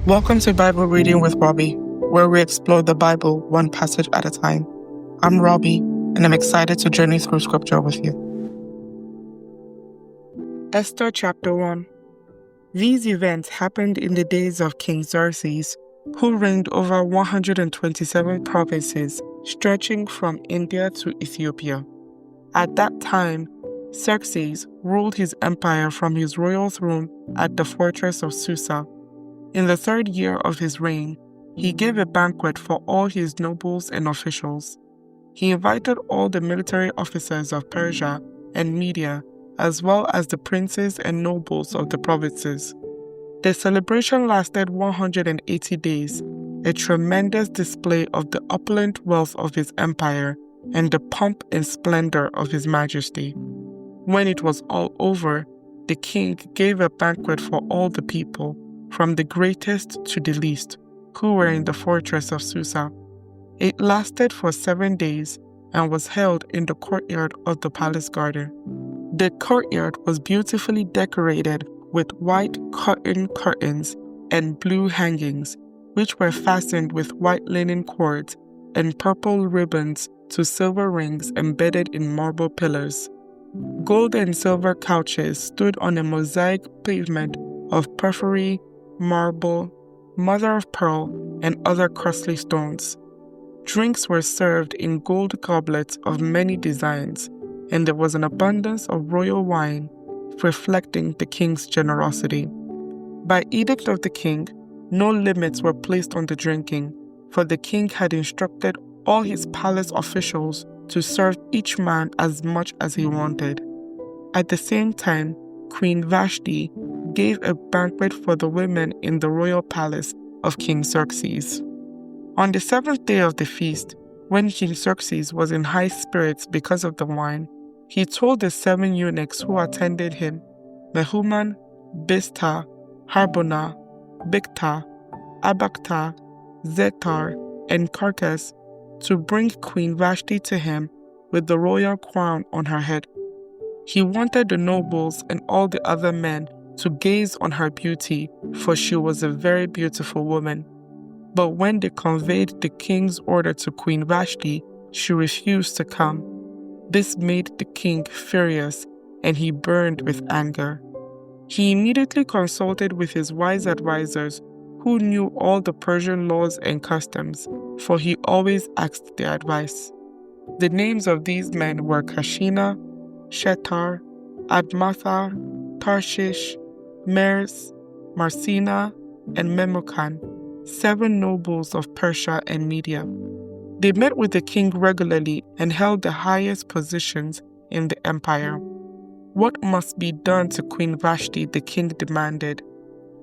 Welcome to Bible Reading with Robbie, where we explore the Bible one passage at a time. I'm Robbie, and I'm excited to journey through Scripture with you. Esther chapter 1. These events happened in the days of King Xerxes, who reigned over 127 provinces, stretching from India to Ethiopia. At that time, Xerxes ruled his empire from his royal throne at the fortress of Susa. In the 3rd year of his reign, he gave a banquet for all his nobles and officials. He invited all the military officers of Persia and Media, as well as the princes and nobles of the provinces. The celebration lasted 180 days, a tremendous display of the opulent wealth of his empire and the pomp and splendor of his majesty. When it was all over, the king gave a banquet for all the people, from the greatest to the least, who were in the fortress of Susa. It lasted for 7 days and was held in the courtyard of the palace garden. The courtyard was beautifully decorated with white cotton curtains and blue hangings, which were fastened with white linen cords and purple ribbons to silver rings embedded in marble pillars. Gold and silver couches stood on a mosaic pavement of porphyry, marble, mother of pearl, and other costly stones. Drinks were served in gold goblets of many designs, and there was an abundance of royal wine, reflecting the king's generosity. By edict of the king, no limits were placed on the drinking, for the king had instructed all his palace officials to serve each man as much as he wanted. At the same time, Queen Vashti gave a banquet for the women in the royal palace of King Xerxes. On the 7th day of the feast, when King Xerxes was in high spirits because of the wine, he told the 7 eunuchs who attended him, Mehuman, Biztha, Harbona, Bigtha, Abagtha, Zethar, and Carkas, to bring Queen Vashti to him with the royal crown on her head. He wanted the nobles and all the other men to gaze on her beauty, for she was a very beautiful woman. But when they conveyed the king's order to Queen Vashti, she refused to come. This made the king furious, and he burned with anger. He immediately consulted with his wise advisors, who knew all the Persian laws and customs, for he always asked their advice. The names of these men were Kashina, Shetar, Admathar, Tarshish, Meres, Marsina, and Memucan, 7 nobles of Persia and Media. They met with the king regularly and held the highest positions in the empire. What must be done to Queen Vashti, the king demanded.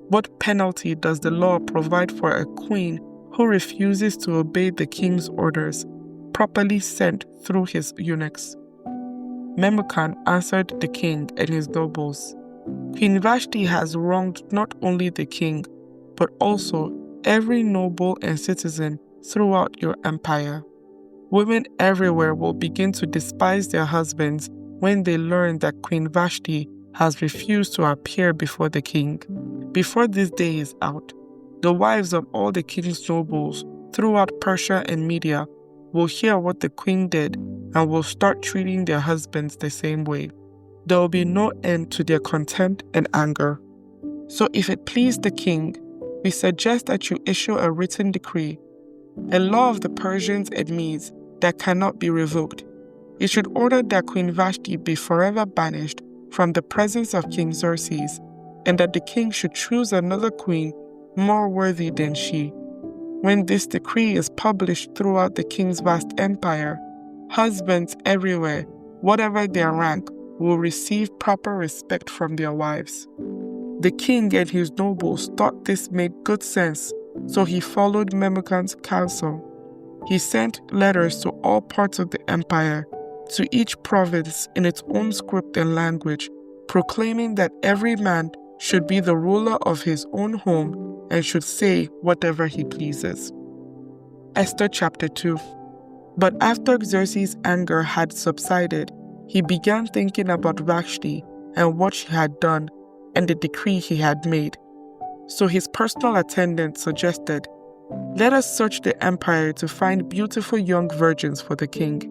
What penalty does the law provide for a queen who refuses to obey the king's orders, properly sent through his eunuchs? Memucan answered the king and his nobles, Queen Vashti has wronged not only the king, but also every noble and citizen throughout your empire. Women everywhere will begin to despise their husbands when they learn that Queen Vashti has refused to appear before the king. Before this day is out, the wives of all the king's nobles throughout Persia and Media will hear what the queen did and will start treating their husbands the same way. There will be no end to their contempt and anger. So if it please the king, we suggest that you issue a written decree, a law of the Persians and Medes that cannot be revoked. It should order that Queen Vashti be forever banished from the presence of King Xerxes, and that the king should choose another queen more worthy than she. When this decree is published throughout the king's vast empire, husbands everywhere, whatever their rank, will receive proper respect from their wives. The king and his nobles thought this made good sense, so he followed Memucan's counsel. He sent letters to all parts of the empire, to each province in its own script and language, proclaiming that every man should be the ruler of his own home and should say whatever he pleases. Esther chapter 2. But after Xerxes' anger had subsided, he began thinking about Vashti and what she had done and the decree he had made. So his personal attendant suggested, "Let us search the empire to find beautiful young virgins for the king.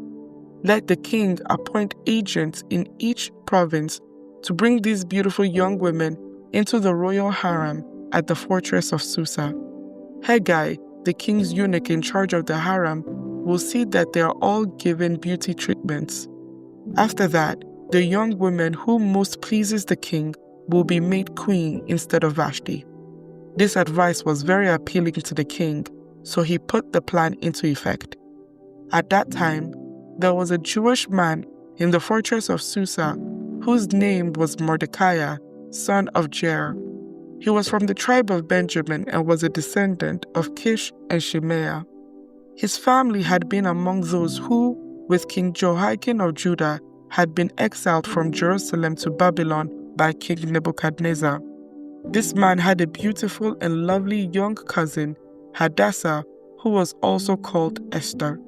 Let the king appoint agents in each province to bring these beautiful young women into the royal harem at the fortress of Susa. Haggai, the king's eunuch in charge of the harem, will see that they are all given beauty treatments. After that, the young woman who most pleases the king will be made queen instead of Vashti." This advice was very appealing to the king, so he put the plan into effect. At that time, there was a Jewish man in the fortress of Susa whose name was Mordecai, son of Jair. He was from the tribe of Benjamin and was a descendant of Kish and Shimea. His family had been among those who, with King Jehoiakim of Judah, had been exiled from Jerusalem to Babylon by King Nebuchadnezzar. This man had a beautiful and lovely young cousin, Hadassah, who was also called Esther.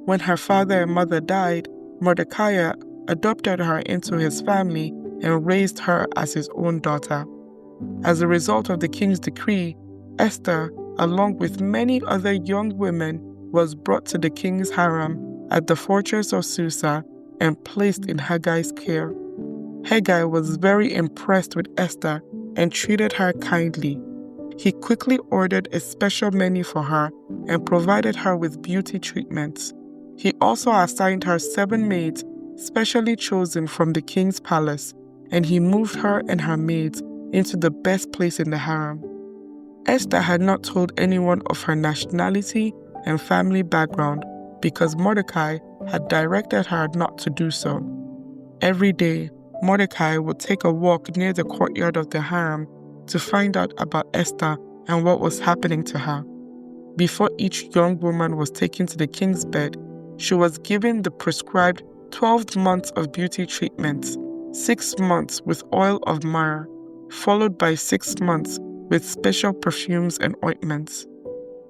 When her father and mother died, Mordecai adopted her into his family and raised her as his own daughter. As a result of the king's decree, Esther, along with many other young women, was brought to the king's harem at the fortress of Susa and placed in Haggai's care. Haggai was very impressed with Esther and treated her kindly. He quickly ordered a special menu for her and provided her with beauty treatments. He also assigned her 7 maids specially chosen from the king's palace, and he moved her and her maids into the best place in the harem. Esther had not told anyone of her nationality and family background because Mordecai had directed her not to do so. Every day, Mordecai would take a walk near the courtyard of the harem to find out about Esther and what was happening to her. Before each young woman was taken to the king's bed, she was given the prescribed 12 months of beauty treatments, 6 months with oil of myrrh, followed by 6 months with special perfumes and ointments.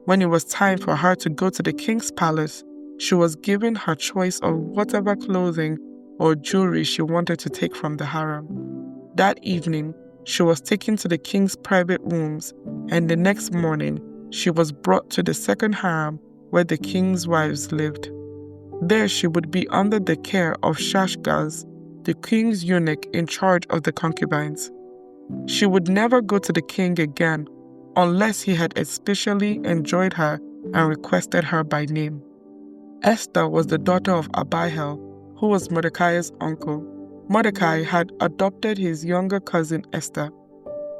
When it was time for her to go to the king's palace, she was given her choice of whatever clothing or jewelry she wanted to take from the harem. That evening, she was taken to the king's private rooms, and the next morning, she was brought to the second harem where the king's wives lived. There she would be under the care of Shashgaz, the king's eunuch in charge of the concubines. She would never go to the king again unless he had especially enjoyed her and requested her by name. Esther was the daughter of Abihail, who was Mordecai's uncle. Mordecai had adopted his younger cousin Esther.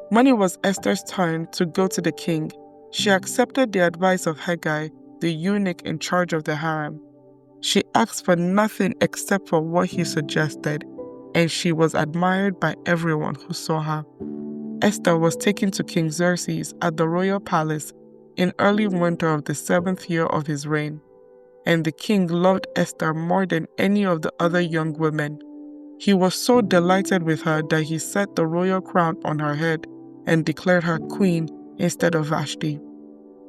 When it was Esther's turn to go to the king, she accepted the advice of Haggai, the eunuch in charge of the harem. She asked for nothing except for what he suggested, and she was admired by everyone who saw her. Esther was taken to King Xerxes at the royal palace in early winter of the 7th year of his reign, and the king loved Esther more than any of the other young women. He was so delighted with her that he set the royal crown on her head and declared her queen instead of Vashti.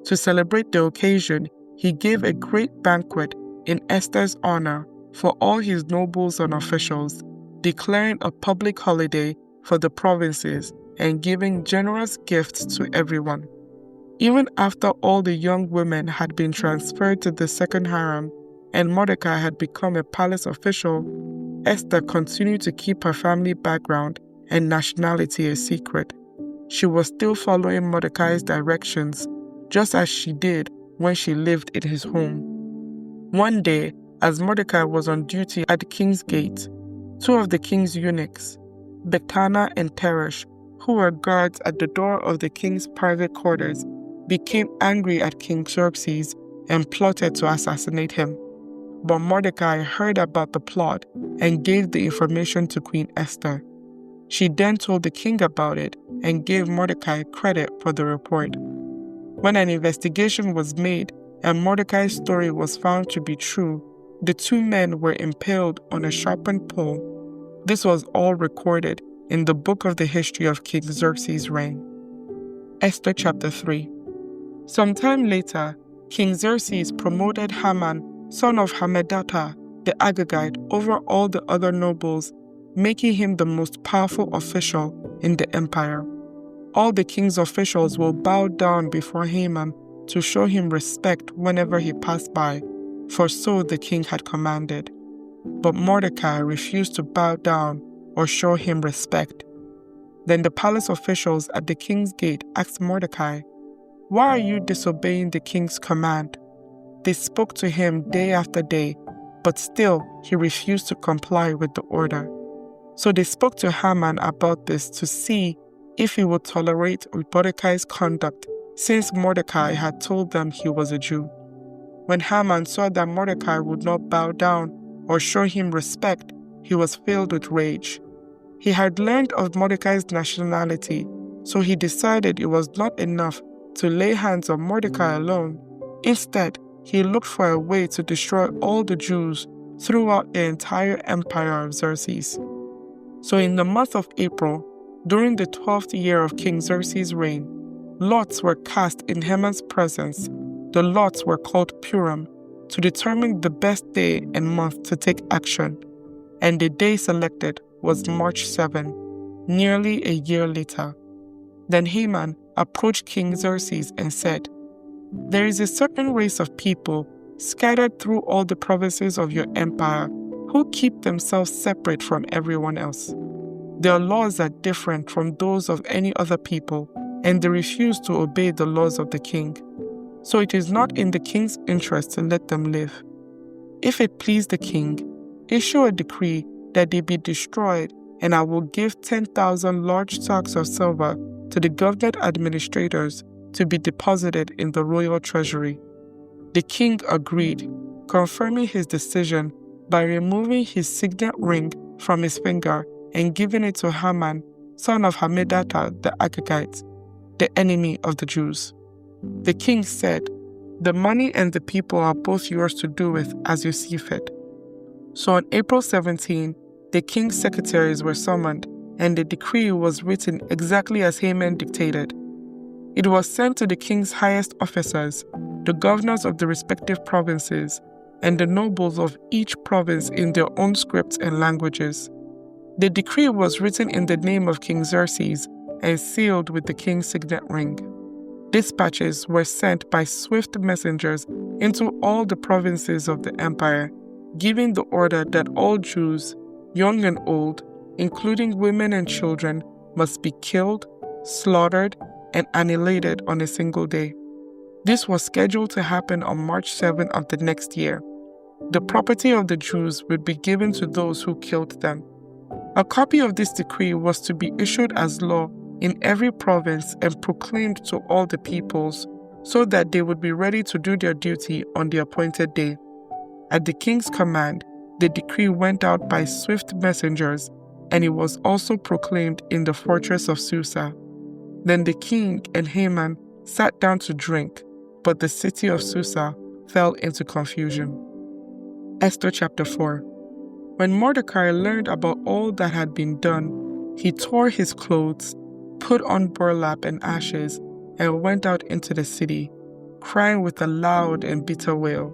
To celebrate the occasion, he gave a great banquet in Esther's honor for all his nobles and officials, declaring a public holiday for the provinces and giving generous gifts to everyone. Even after all the young women had been transferred to the second harem and Mordecai had become a palace official, Esther continued to keep her family background and nationality a secret. She was still following Mordecai's directions, just as she did when she lived in his home. One day, as Mordecai was on duty at the king's gate, 2 of the king's eunuchs, Bigthana and Teresh, who were guards at the door of the king's private quarters, became angry at King Xerxes and plotted to assassinate him. But Mordecai heard about the plot and gave the information to Queen Esther. She then told the king about it and gave Mordecai credit for the report. When an investigation was made and Mordecai's story was found to be true, the 2 men were impaled on a sharpened pole. This was all recorded in the book of the history of King Xerxes' reign. Esther chapter 3. Sometime later, King Xerxes promoted Haman, son of Hammedatha, the Agagite, over all the other nobles, making him the most powerful official in the empire. All the king's officials will bow down before Haman to show him respect whenever he passed by, for so the king had commanded. But Mordecai refused to bow down or show him respect. Then the palace officials at the king's gate asked Mordecai, "Why are you disobeying the king's command?" They spoke to him day after day, but still he refused to comply with the order. So they spoke to Haman about this to see if he would tolerate Mordecai's conduct, since Mordecai had told them he was a Jew. When Haman saw that Mordecai would not bow down or show him respect, he was filled with rage. He had learned of Mordecai's nationality, so he decided it was not enough to lay hands on Mordecai alone. Instead, he looked for a way to destroy all the Jews throughout the entire empire of Xerxes. So in the month of April, during the 12th year of King Xerxes' reign, lots were cast in Haman's presence. The lots were called Purim, to determine the best day and month to take action. And the day selected was March 7, nearly a year later. Then Haman approached King Xerxes and said, "There is a certain race of people scattered through all the provinces of your empire who keep themselves separate from everyone else. Their laws are different from those of any other people, and they refuse to obey the laws of the king. So it is not in the king's interest to let them live. If it please the king, issue a decree that they be destroyed, and I will give 10,000 large sacks of silver to the government administrators to be deposited in the royal treasury." The king agreed, confirming his decision by removing his signet ring from his finger and giving it to Haman, son of Hammedatha the Agagite, the enemy of the Jews. The king said, "The money and the people are both yours to do with as you see fit." So on April 17, the king's secretaries were summoned, and the decree was written exactly as Haman dictated. It was sent to the king's highest officers, the governors of the respective provinces, and the nobles of each province in their own scripts and languages. The decree was written in the name of King Xerxes and sealed with the king's signet ring. Dispatches were sent by swift messengers into all the provinces of the empire, giving the order that all Jews, young and old, including women and children, must be killed, slaughtered, and annihilated on a single day. This was scheduled to happen on March 7 of the next year. The property of the Jews would be given to those who killed them. A copy of this decree was to be issued as law in every province and proclaimed to all the peoples, so that they would be ready to do their duty on the appointed day. At the king's command, the decree went out by swift messengers, and it was also proclaimed in the fortress of Susa. Then the king and Haman sat down to drink, but the city of Susa fell into confusion. Esther chapter 4. When Mordecai learned about all that had been done, he tore his clothes, put on burlap and ashes, and went out into the city, crying with a loud and bitter wail.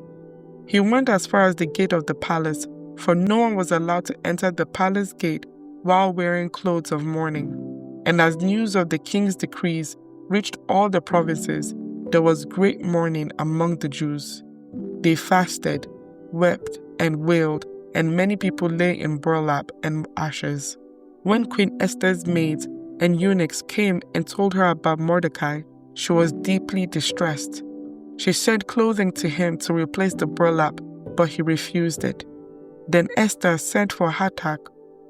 He went as far as the gate of the palace, for no one was allowed to enter the palace gate while wearing clothes of mourning. And as news of the king's decrees reached all the provinces, there was great mourning among the Jews. They fasted, wept, and wailed, and many people lay in burlap and ashes. When Queen Esther's maids and eunuchs came and told her about Mordecai, she was deeply distressed. She sent clothing to him to replace the burlap, but he refused it. Then Esther sent for Hatak,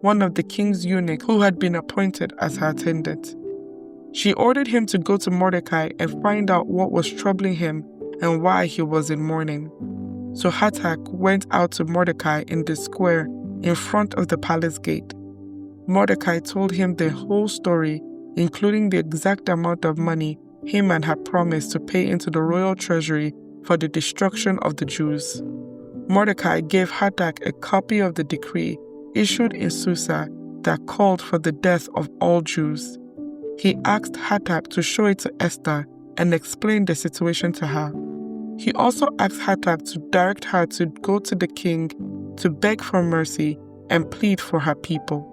one of the king's eunuchs who had been appointed as her attendant. She ordered him to go to Mordecai and find out what was troubling him and why he was in mourning. So Hatak went out to Mordecai in the square in front of the palace gate. Mordecai told him the whole story, including the exact amount of money Haman had promised to pay into the royal treasury for the destruction of the Jews. Mordecai gave Hatak a copy of the decree issued in Susa that called for the death of all Jews. He asked Hatak to show it to Esther and explain the situation to her. He also asked Hatak to direct her to go to the king to beg for mercy and plead for her people.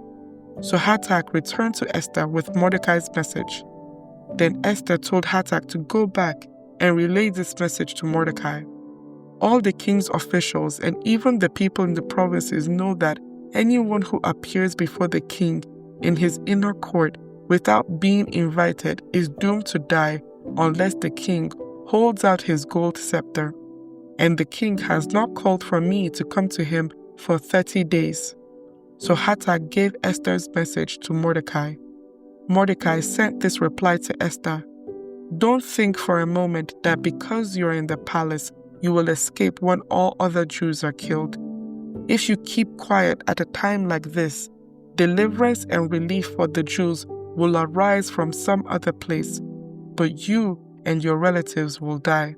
So Hatak returned to Esther with Mordecai's message. Then Esther told Hatach to go back and relay this message to Mordecai. All the king's officials and even the people in the provinces know that anyone who appears before the king in his inner court without being invited is doomed to die unless the king holds out his gold scepter. And the king has not called for me to come to him for 30 days. So Hatach gave Esther's message to Mordecai. Mordecai sent this reply to Esther: "Don't think for a moment that because you are in the palace, you will escape when all other Jews are killed. If you keep quiet at a time like this, deliverance and relief for the Jews will arise from some other place, but you and your relatives will die.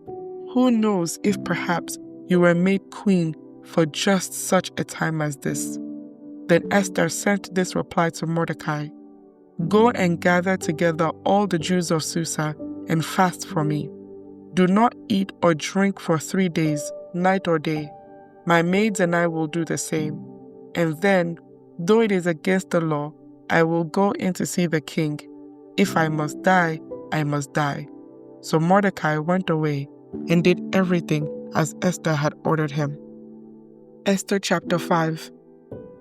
Who knows if perhaps you were made queen for just such a time as this?" Then Esther sent this reply to Mordecai: "Go and gather together all the Jews of Susa and fast for me. Do not eat or drink for 3 days, night or day. My maids and I will do the same. And then, though it is against the law, I will go in to see the king. If I must die, I must die." So Mordecai went away and did everything as Esther had ordered him. Esther chapter 5.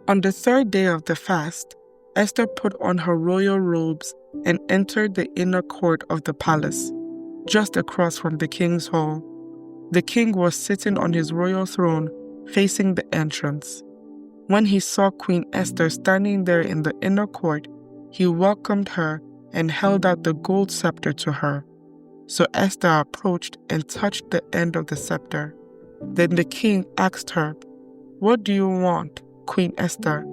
On the 3rd day of the fast, Esther put on her royal robes and entered the inner court of the palace, just across from the king's hall. The king was sitting on his royal throne, facing the entrance. When he saw Queen Esther standing there in the inner court, he welcomed her and held out the gold scepter to her. So Esther approached and touched the end of the scepter. Then the king asked her, "What do you want, Queen Esther?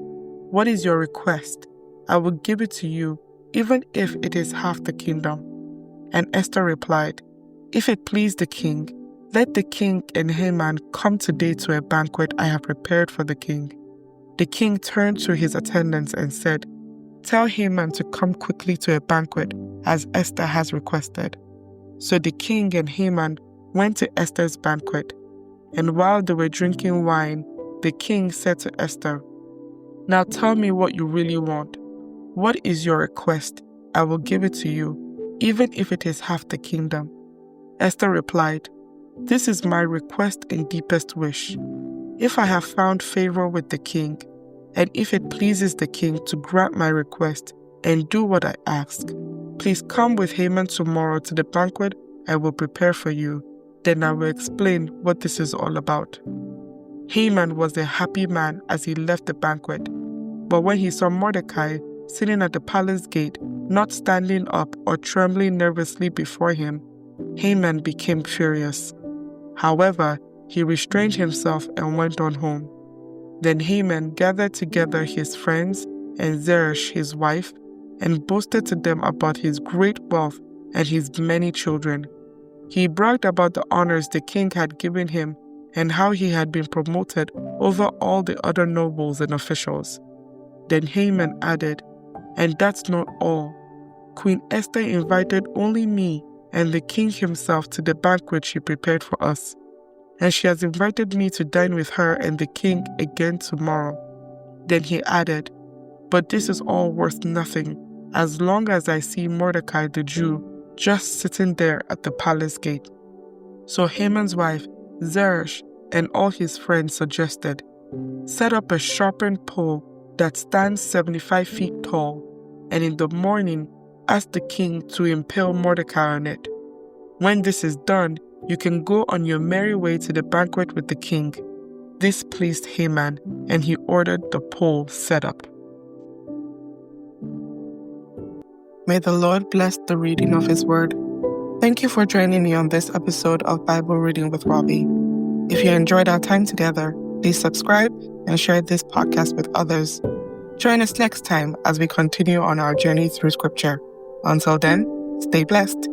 What is your request? I will give it to you, even if it is half the kingdom." And Esther replied, "If it please the king, let the king and Haman come today to a banquet I have prepared for the king." The king turned to his attendants and said, "Tell Haman to come quickly to a banquet, as Esther has requested." So the king and Haman went to Esther's banquet. And while they were drinking wine, the king said to Esther, "Now tell me what you really want. What is your request? I will give it to you, even if it is half the kingdom." Esther replied, "This is my request and deepest wish. If I have found favor with the king, and if it pleases the king to grant my request and do what I ask, please come with Haman tomorrow to the banquet I will prepare for you. Then I will explain what this is all about." Haman was a happy man as he left the banquet. But when he saw Mordecai sitting at the palace gate, not standing up or trembling nervously before him, Haman became furious. However, he restrained himself and went on home. Then Haman gathered together his friends and Zeresh his wife, and boasted to them about his great wealth and his many children. He bragged about the honors the king had given him and how he had been promoted over all the other nobles and officials. Then Haman added, "And that's not all. Queen Esther invited only me and the king himself to the banquet she prepared for us. And she has invited me to dine with her and the king again tomorrow." Then he added, "But this is all worth nothing, as long as I see Mordecai the Jew just sitting there at the palace gate." So Haman's wife, Zeresh, and all his friends suggested, "Set up a sharpened pole that stands 75 feet tall, and in the morning ask the king to impale Mordecai on it. When this is done, you can go on your merry way to the banquet with the king." This pleased Haman, and he ordered the pole set up. May the Lord bless the reading of His Word. Thank you for joining me on this episode of Bible Reading with Robbie. If you enjoyed our time together, please subscribe and share this podcast with others. Join us next time as we continue on our journey through Scripture. Until then, stay blessed.